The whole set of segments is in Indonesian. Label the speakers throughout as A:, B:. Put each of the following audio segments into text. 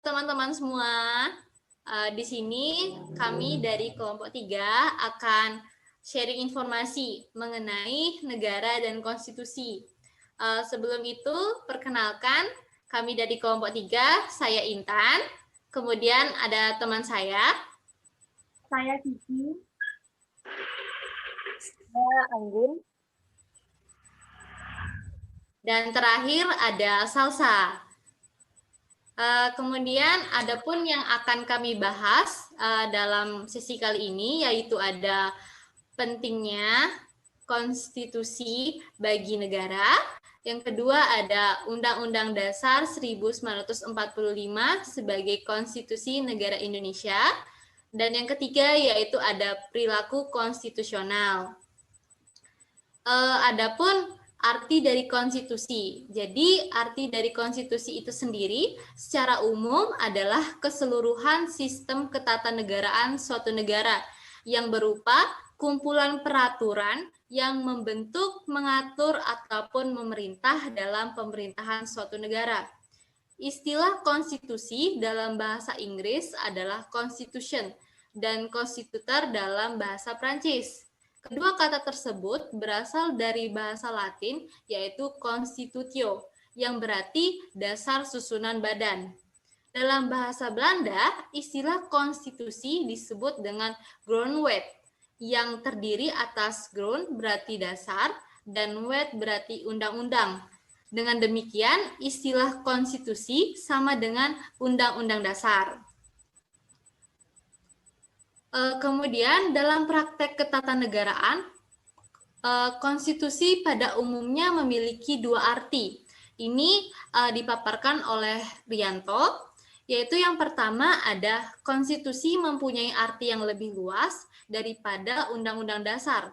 A: teman-teman semua. Di sini kami dari kelompok 3 akan sharing informasi mengenai negara dan konstitusi. Sebelum itu, perkenalkan kami dari kelompok 3, saya Intan, kemudian ada teman saya
B: Cici, saya Anggun,
A: dan terakhir ada Salsa. Kemudian ada pun yang akan kami bahas dalam sesi kali ini, yaitu ada pentingnya konstitusi bagi negara. Yang kedua ada Undang-Undang Dasar 1945 sebagai konstitusi negara Indonesia. Dan yang ketiga yaitu ada perilaku konstitusional. Adapun arti dari konstitusi. Jadi, arti dari konstitusi itu sendiri secara umum adalah keseluruhan sistem ketatanegaraan suatu negara yang berupa kumpulan peraturan yang membentuk, mengatur, ataupun memerintah dalam pemerintahan suatu negara. Istilah konstitusi dalam bahasa Inggris adalah constitution dan constitutor dalam bahasa Prancis. Kedua kata tersebut berasal dari bahasa Latin, yaitu constitutio, yang berarti dasar susunan badan. Dalam bahasa Belanda, istilah konstitusi disebut dengan grondwet, yang terdiri atas grond berarti dasar, dan wet berarti undang-undang. Dengan demikian, istilah konstitusi sama dengan undang-undang dasar. Kemudian dalam praktek ketatanegaraan, konstitusi pada umumnya memiliki dua arti. Ini dipaparkan oleh Rianto, yaitu yang pertama ada konstitusi mempunyai arti yang lebih luas daripada undang-undang dasar.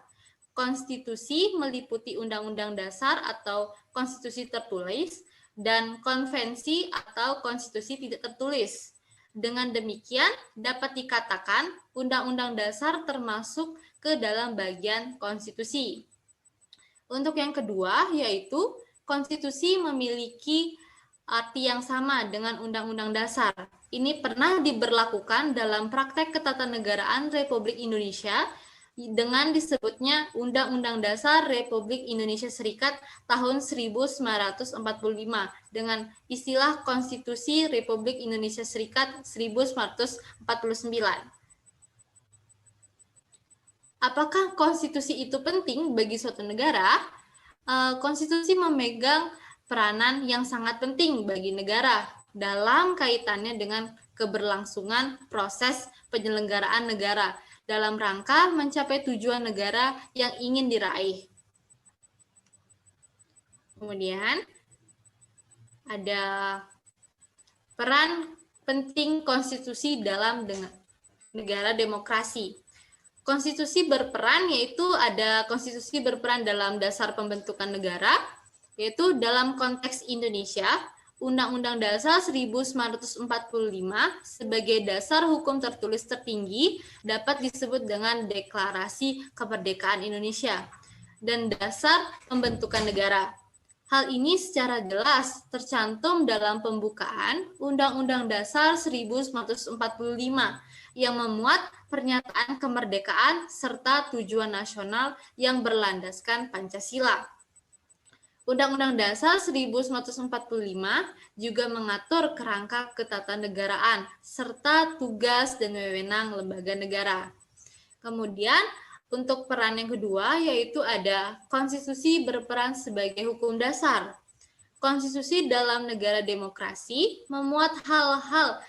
A: Konstitusi meliputi undang-undang dasar atau konstitusi tertulis dan konvensi atau konstitusi tidak tertulis. Dengan demikian, dapat dikatakan Undang-Undang Dasar termasuk ke dalam bagian konstitusi. Untuk yang kedua, yaitu konstitusi memiliki arti yang sama dengan Undang-Undang Dasar. Ini pernah diberlakukan dalam praktek ketatanegaraan Republik Indonesia dengan disebutnya Undang-Undang Dasar Republik Indonesia Serikat tahun 1945 dengan istilah Konstitusi Republik Indonesia Serikat 1949. Apakah konstitusi itu penting bagi suatu negara? Konstitusi memegang peranan yang sangat penting bagi negara dalam kaitannya dengan keberlangsungan proses penyelenggaraan negara dalam rangka mencapai tujuan negara yang ingin diraih. Kemudian ada peran penting konstitusi dalam negara demokrasi. Konstitusi berperan yaitu ada konstitusi berperan dalam dasar pembentukan negara, yaitu dalam konteks Indonesia, Undang-Undang Dasar 1945 sebagai dasar hukum tertulis tertinggi dapat disebut dengan Deklarasi Kemerdekaan Indonesia dan dasar pembentukan negara. Hal ini secara jelas tercantum dalam pembukaan Undang-Undang Dasar 1945 yang memuat pernyataan kemerdekaan serta tujuan nasional yang berlandaskan Pancasila. Undang-Undang Dasar 1945 juga mengatur kerangka ketatanegaraan serta tugas dan wewenang lembaga negara. Kemudian, untuk peran yang kedua yaitu ada konstitusi berperan sebagai hukum dasar. Konstitusi dalam negara demokrasi memuat hal-hal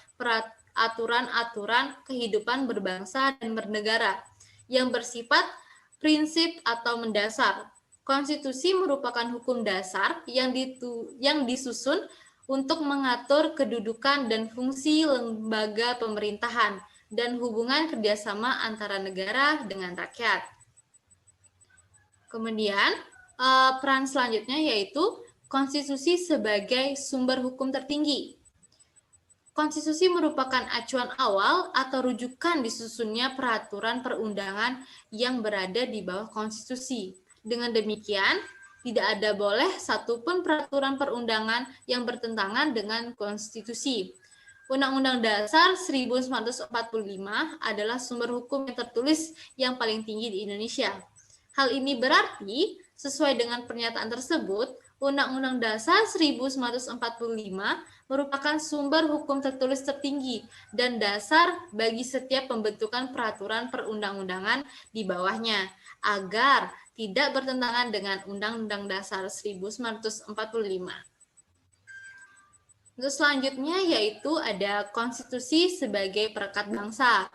A: aturan-aturan kehidupan berbangsa dan bernegara yang bersifat prinsip atau mendasar. Konstitusi merupakan hukum dasar yang disusun untuk mengatur kedudukan dan fungsi lembaga pemerintahan dan hubungan kerjasama antara negara dengan rakyat. Kemudian, peran selanjutnya yaitu konstitusi sebagai sumber hukum tertinggi. Konstitusi merupakan acuan awal atau rujukan disusunnya peraturan perundangan yang berada di bawah konstitusi. Dengan demikian, tidak ada boleh satupun peraturan perundangan yang bertentangan dengan konstitusi. Undang-Undang Dasar 1945 adalah sumber hukum yang tertulis yang paling tinggi di Indonesia. Hal ini berarti, sesuai dengan pernyataan tersebut, Undang-Undang Dasar 1945 merupakan sumber hukum tertulis tertinggi dan dasar bagi setiap pembentukan peraturan perundang-undangan di bawahnya, agar tidak bertentangan dengan Undang-Undang Dasar 1945. Untuk selanjutnya yaitu ada konstitusi sebagai perekat bangsa.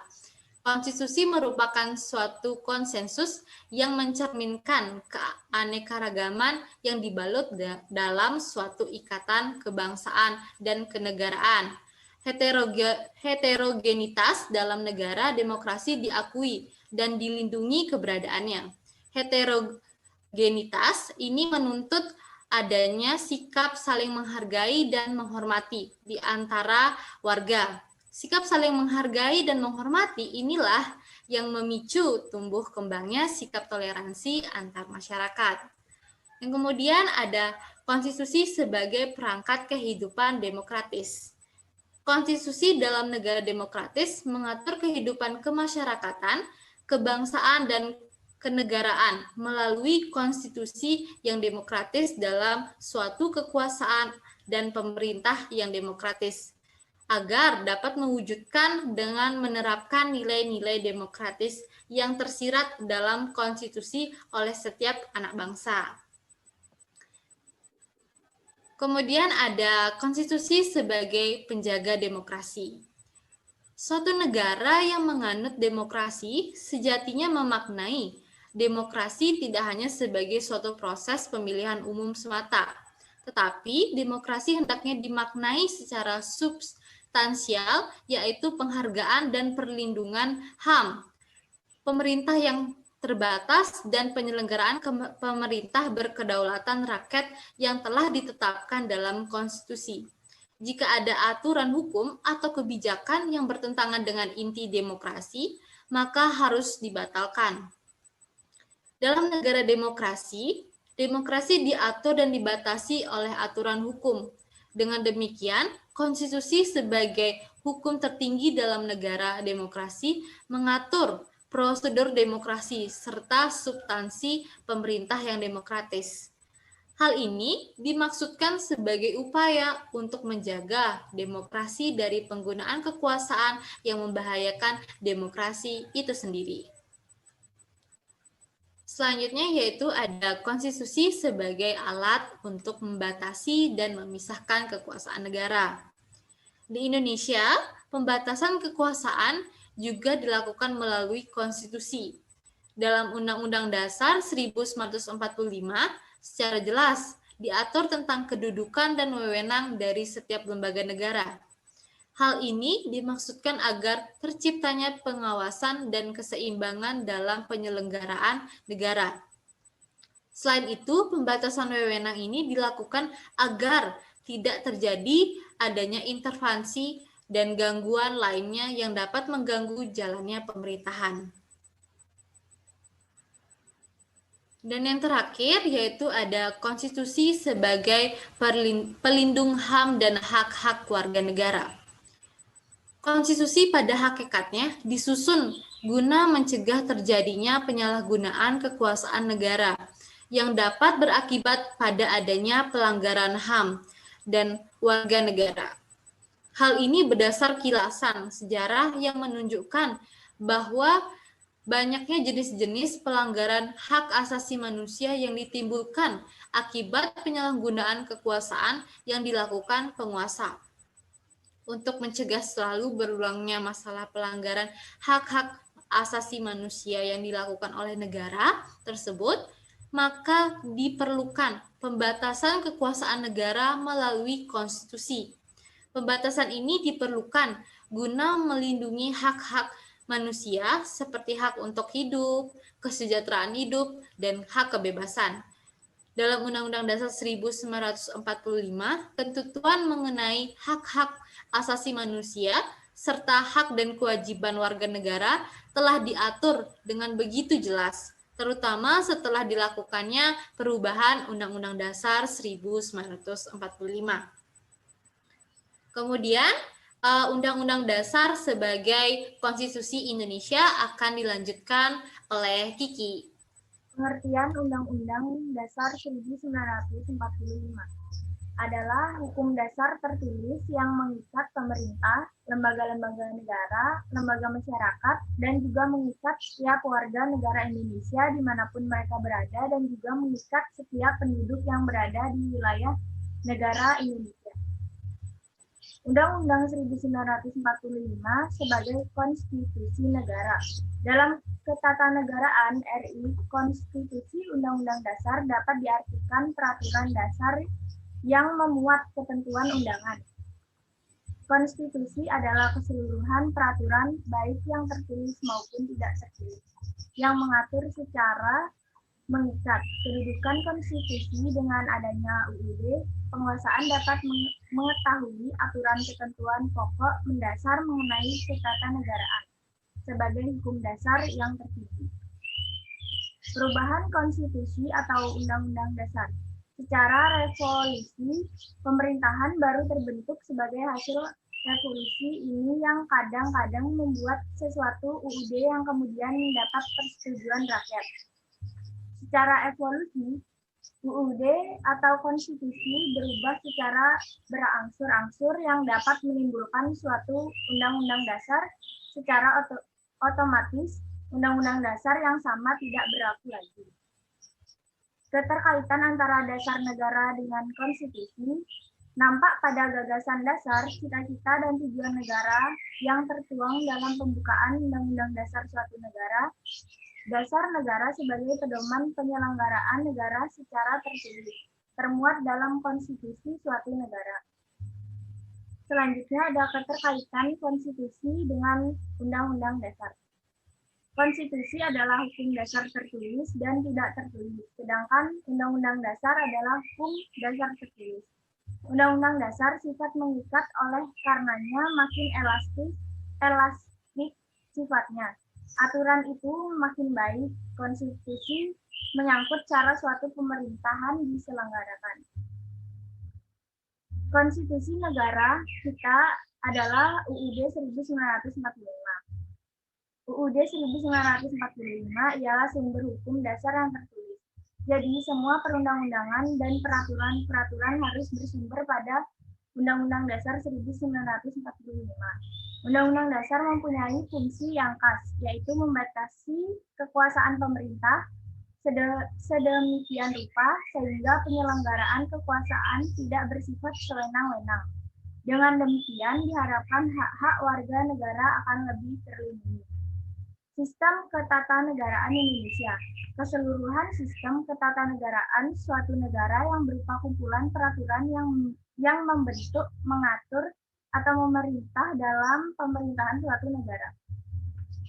A: Konstitusi merupakan suatu konsensus yang mencerminkan keanekaragaman yang dibalut dalam suatu ikatan kebangsaan dan kenegaraan. Heterogenitas dalam negara demokrasi diakui dan dilindungi keberadaannya. Heterogenitas ini menuntut adanya sikap saling menghargai dan menghormati di antara warga. Sikap saling menghargai dan menghormati inilah yang memicu tumbuh kembangnya sikap toleransi antar masyarakat. Yang kemudian ada konstitusi sebagai perangkat kehidupan demokratis. Konstitusi dalam negara demokratis mengatur kehidupan kemasyarakatan, kebangsaan, dan kenegaraan melalui konstitusi yang demokratis dalam suatu kekuasaan dan pemerintah yang demokratis, agar dapat mewujudkan dengan menerapkan nilai-nilai demokratis yang tersirat dalam konstitusi oleh setiap anak bangsa. Kemudian ada konstitusi sebagai penjaga demokrasi. Suatu negara yang menganut demokrasi sejatinya memaknai demokrasi tidak hanya sebagai suatu proses pemilihan umum semata, tetapi demokrasi hendaknya dimaknai secara substansial, yaitu penghargaan dan perlindungan HAM, pemerintah yang terbatas, dan penyelenggaraan pemerintah berkedaulatan rakyat yang telah ditetapkan dalam konstitusi. Jika ada aturan hukum atau kebijakan yang bertentangan dengan inti demokrasi, maka harus dibatalkan. Dalam negara demokrasi, demokrasi diatur dan dibatasi oleh aturan hukum. Dengan demikian, konstitusi sebagai hukum tertinggi dalam negara demokrasi mengatur prosedur demokrasi serta substansi pemerintah yang demokratis. Hal ini dimaksudkan sebagai upaya untuk menjaga demokrasi dari penggunaan kekuasaan yang membahayakan demokrasi itu sendiri. Selanjutnya yaitu ada konstitusi sebagai alat untuk membatasi dan memisahkan kekuasaan negara. Di Indonesia, pembatasan kekuasaan juga dilakukan melalui konstitusi. Dalam Undang-Undang Dasar 1945 secara jelas diatur tentang kedudukan dan wewenang dari setiap lembaga negara. Hal ini dimaksudkan agar terciptanya pengawasan dan keseimbangan dalam penyelenggaraan negara. Selain itu, pembatasan wewenang ini dilakukan agar tidak terjadi adanya intervensi dan gangguan lainnya yang dapat mengganggu jalannya pemerintahan. Dan yang terakhir yaitu ada konstitusi sebagai pelindung HAM dan hak-hak warga negara. Konstitusi pada hakikatnya disusun guna mencegah terjadinya penyalahgunaan kekuasaan negara yang dapat berakibat pada adanya pelanggaran HAM dan warga negara. Hal ini berdasar kilasan sejarah yang menunjukkan bahwa banyaknya jenis-jenis pelanggaran hak asasi manusia yang ditimbulkan akibat penyalahgunaan kekuasaan yang dilakukan penguasa. Untuk mencegah selalu berulangnya masalah pelanggaran hak-hak asasi manusia yang dilakukan oleh negara tersebut, maka diperlukan pembatasan kekuasaan negara melalui konstitusi. Pembatasan ini diperlukan guna melindungi hak-hak manusia seperti hak untuk hidup, kesejahteraan hidup, dan hak kebebasan. Dalam Undang-Undang Dasar 1945, ketentuan mengenai hak-hak asasi manusia serta hak dan kewajiban warga negara telah diatur dengan begitu jelas, terutama setelah dilakukannya perubahan Undang-Undang Dasar 1945. Kemudian Undang-Undang Dasar sebagai konstitusi Indonesia akan dilanjutkan oleh Kiki.
B: Pengertian Undang-Undang Dasar 1945 adalah hukum dasar tertulis yang mengikat pemerintah, lembaga-lembaga negara, lembaga masyarakat, dan juga mengikat setiap warga negara Indonesia dimanapun mereka berada, dan juga mengikat setiap penduduk yang berada di wilayah negara Indonesia. Undang-Undang 1945 sebagai konstitusi negara. Dalam ketatanegaraan RI, konstitusi Undang-Undang Dasar dapat diartikan peraturan dasar yang memuat ketentuan undangan. Konstitusi adalah keseluruhan peraturan baik yang tertulis maupun tidak tertulis yang mengatur secara mengikat. Kedudukan konstitusi dengan adanya UUD, penguasaan dapat mengetahui aturan ketentuan pokok mendasar mengenai ketatanegaraan sebagai hukum dasar yang tertinggi. Perubahan konstitusi atau undang-undang dasar. Secara revolusi, pemerintahan baru terbentuk sebagai hasil revolusi ini yang kadang-kadang membuat sesuatu UUD yang kemudian mendapat persetujuan rakyat. Secara evolusi, UUD atau konstitusi berubah secara berangsur-angsur yang dapat menimbulkan suatu undang-undang dasar. Secara otomatis, undang-undang dasar yang sama tidak berlaku lagi. Keterkaitan antara dasar negara dengan konstitusi nampak pada gagasan dasar, cita-cita, dan tujuan negara yang tertuang dalam pembukaan Undang-Undang Dasar suatu negara. Dasar negara sebagai pedoman penyelenggaraan negara secara tertulis, termuat dalam konstitusi suatu negara. Selanjutnya ada keterkaitan konstitusi dengan undang-undang dasar. Konstitusi adalah hukum dasar tertulis dan tidak tertulis, sedangkan undang-undang dasar adalah hukum dasar tertulis. Undang-undang dasar sifat mengikat oleh karenanya makin elastik sifatnya. Aturan itu makin baik. Konstitusi menyangkut cara suatu pemerintahan diselenggarakan. Konstitusi negara kita adalah UUD 1945. UUD 1945 ialah sumber hukum dasar yang tertulis. Jadi semua perundang-undangan dan peraturan-peraturan harus bersumber pada Undang-Undang Dasar 1945. Undang-Undang Dasar mempunyai fungsi yang khas, yaitu membatasi kekuasaan pemerintah sedemikian rupa sehingga penyelenggaraan kekuasaan tidak bersifat sewenang-wenang. Dengan demikian diharapkan hak-hak warga negara akan lebih terlindungi. Sistem ketatanegaraan Indonesia. Keseluruhan sistem ketatanegaraan suatu negara yang berupa kumpulan peraturan yang membentuk, mengatur, atau memerintah dalam pemerintahan suatu negara.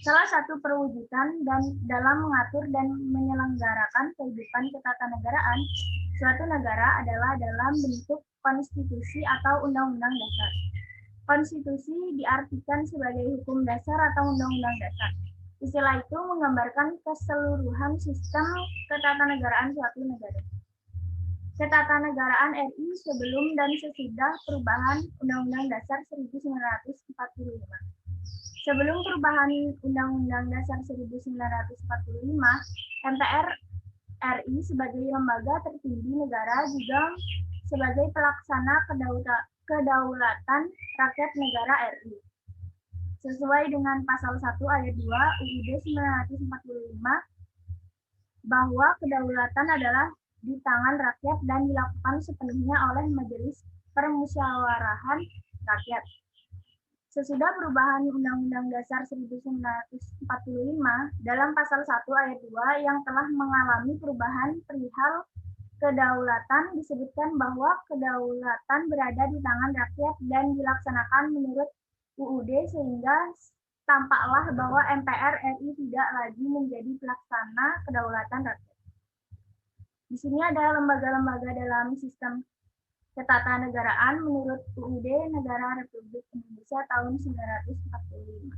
B: Salah satu perwujudan dalam mengatur dan menyelenggarakan kehidupan ketatanegaraan suatu negara adalah dalam bentuk konstitusi atau undang-undang dasar. Konstitusi diartikan sebagai hukum dasar atau undang-undang dasar. Istilah itu menggambarkan keseluruhan sistem ketatanegaraan suatu negara. Ketatanegaraan RI sebelum dan sesudah perubahan Undang-Undang Dasar 1945. Sebelum perubahan Undang-Undang Dasar 1945, MPR RI sebagai lembaga tertinggi negara juga sebagai pelaksana kedaulatan rakyat negara RI. Sesuai dengan pasal 1 ayat 2 UUD 1945 bahwa kedaulatan adalah di tangan rakyat dan dilakukan sepenuhnya oleh Majelis Permusyawarahan Rakyat. Sesudah perubahan Undang-Undang Dasar 1945 dalam pasal 1 ayat 2 yang telah mengalami perubahan perihal kedaulatan disebutkan bahwa kedaulatan berada di tangan rakyat dan dilaksanakan menurut UUD sehingga tampaklah bahwa MPR RI tidak lagi menjadi pelaksana kedaulatan rakyat. Di sini ada lembaga-lembaga dalam sistem ketatanegaraan menurut UUD Negara Republik Indonesia tahun 1945.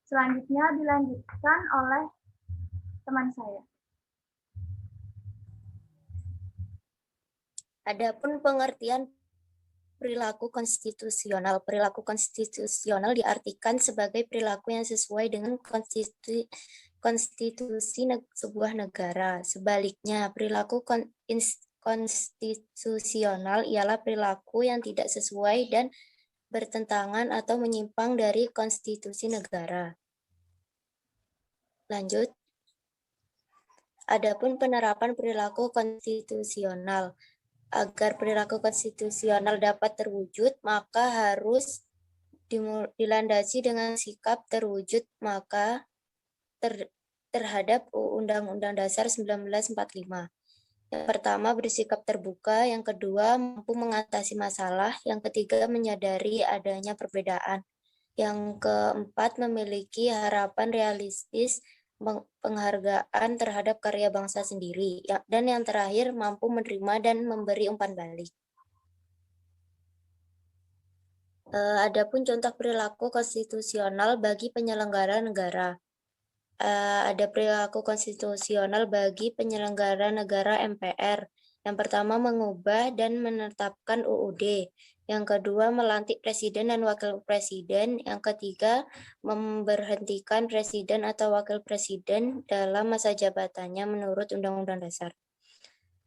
B: Selanjutnya dilanjutkan oleh teman saya.
C: Adapun pengertian perilaku konstitusional. Perilaku konstitusional diartikan sebagai perilaku yang sesuai dengan konstitusi sebuah negara. Sebaliknya, perilaku konstitusional ialah perilaku yang tidak sesuai dan bertentangan atau menyimpang dari konstitusi negara. Lanjut. Adapun penerapan perilaku konstitusional. Agar perilaku konstitusional dapat terwujud, maka harus dilandasi dengan sikap terwujud maka terhadap Undang-Undang Dasar 1945. Yang pertama, bersikap terbuka. Yang kedua, mampu mengatasi masalah. Yang ketiga, menyadari adanya perbedaan. Yang keempat, memiliki harapan realistis, penghargaan terhadap karya bangsa sendiri. Dan yang terakhir, mampu menerima dan memberi umpan balik. Adapun contoh perilaku konstitusional bagi penyelenggara negara. Ada perilaku konstitusional bagi penyelenggara negara MPR. Yang pertama, mengubah dan menetapkan UUD. Yang kedua, melantik presiden dan wakil presiden. Yang ketiga, memberhentikan presiden atau wakil presiden dalam masa jabatannya menurut Undang-Undang Dasar.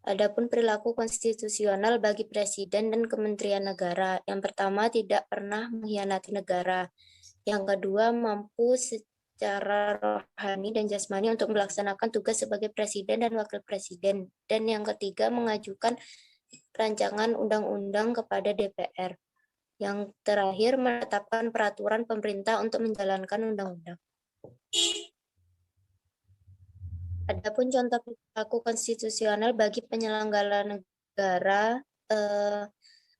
C: Adapun perilaku konstitusional bagi presiden dan kementerian negara. Yang pertama, tidak pernah mengkhianati negara. Yang kedua, mampu secara rohani dan jasmani untuk melaksanakan tugas sebagai presiden dan wakil presiden. Dan yang ketiga, mengajukan rancangan undang-undang kepada DPR. Yang terakhir, menetapkan peraturan pemerintah untuk menjalankan undang-undang. Adapun contoh perilaku konstitusional bagi penyelenggara negara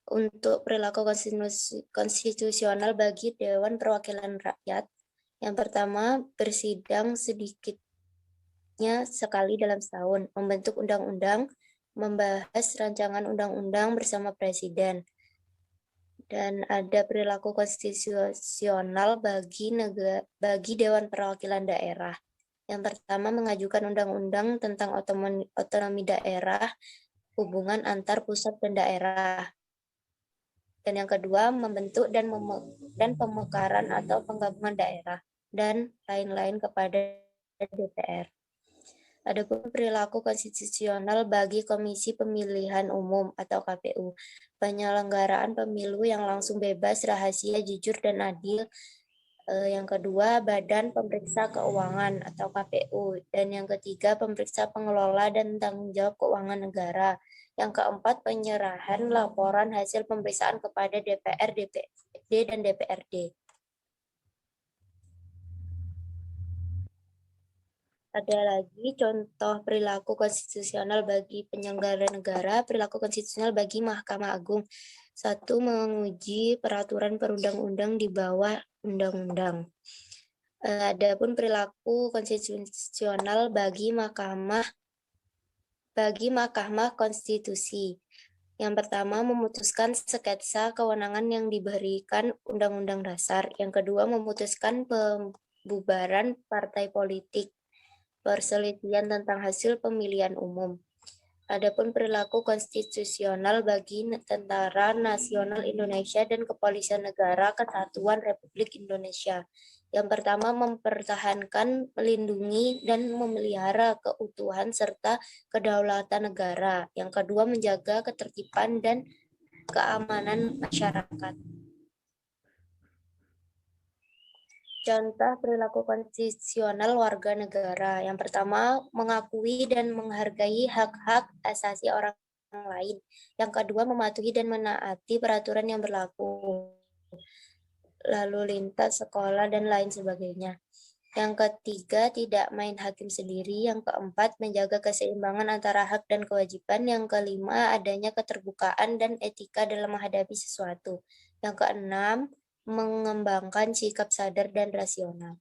C: untuk perilaku konstitusional bagi Dewan Perwakilan Rakyat. Yang pertama, bersidang sedikitnya sekali dalam setahun, membentuk undang-undang, membahas rancangan undang-undang bersama Presiden. Dan ada perilaku konstitusional bagi Dewan Perwakilan Daerah. Yang pertama, mengajukan undang-undang tentang otonomi daerah, hubungan antar pusat dan daerah. Dan yang kedua, membentuk dan pemekaran atau penggabungan daerah dan lain-lain kepada DPR. Adapun perilaku konstitusional bagi Komisi Pemilihan Umum atau KPU, penyelenggaraan pemilu yang langsung bebas, rahasia, jujur, dan adil. Yang kedua, Badan Pemeriksa Keuangan atau KPU. Dan yang ketiga, pemeriksa pengelola dan tanggung jawab keuangan negara. Yang keempat, penyerahan laporan hasil pemeriksaan kepada DPR, DPD, dan DPRD. Ada lagi contoh perilaku konstitusional bagi penyelenggara negara, perilaku konstitusional bagi Mahkamah Agung. 1. Menguji peraturan perundang-undang di bawah undang-undang. Adapun perilaku konstitusional bagi Mahkamah Konstitusi. Yang pertama, memutuskan sketsa kewenangan yang diberikan Undang-Undang Dasar. Yang kedua, memutuskan pembubaran partai politik. Perselisihan tentang hasil pemilihan umum. Adapun perilaku konstitusional bagi Tentara Nasional Indonesia dan Kepolisian Negara Kesatuan Republik Indonesia. Yang pertama, mempertahankan, melindungi, dan memelihara keutuhan serta kedaulatan negara. Yang kedua, menjaga ketertiban dan keamanan masyarakat. Contoh perilaku konstitusional warga negara. Yang pertama, mengakui dan menghargai hak-hak asasi orang lain. Yang kedua, mematuhi dan menaati peraturan yang berlaku. Lalu lintas, sekolah, dan lain sebagainya. Yang ketiga, tidak main hakim sendiri. Yang keempat, menjaga keseimbangan antara hak dan kewajiban. Yang kelima, adanya keterbukaan dan etika dalam menghadapi sesuatu. Yang keenam, mengembangkan sikap sadar dan rasional.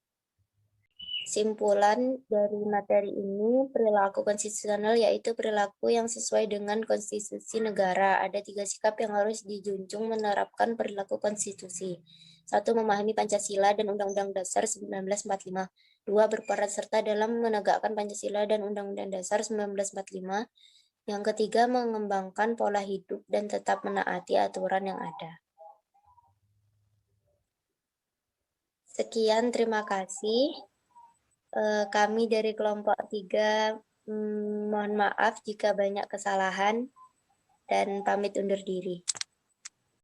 C: Simpulan dari materi ini, perilaku konstitusional yaitu perilaku yang sesuai dengan konstitusi negara. Ada 3 sikap yang harus dijunjung menerapkan perilaku konstitusi. 1. Memahami Pancasila dan Undang-Undang Dasar 1945. 2. Berperan serta dalam menegakkan Pancasila dan Undang-Undang Dasar 1945. Yang ketiga, mengembangkan pola hidup dan tetap menaati aturan yang ada. Sekian, terima kasih. Kami dari kelompok 3 mohon maaf jika banyak kesalahan dan pamit undur diri.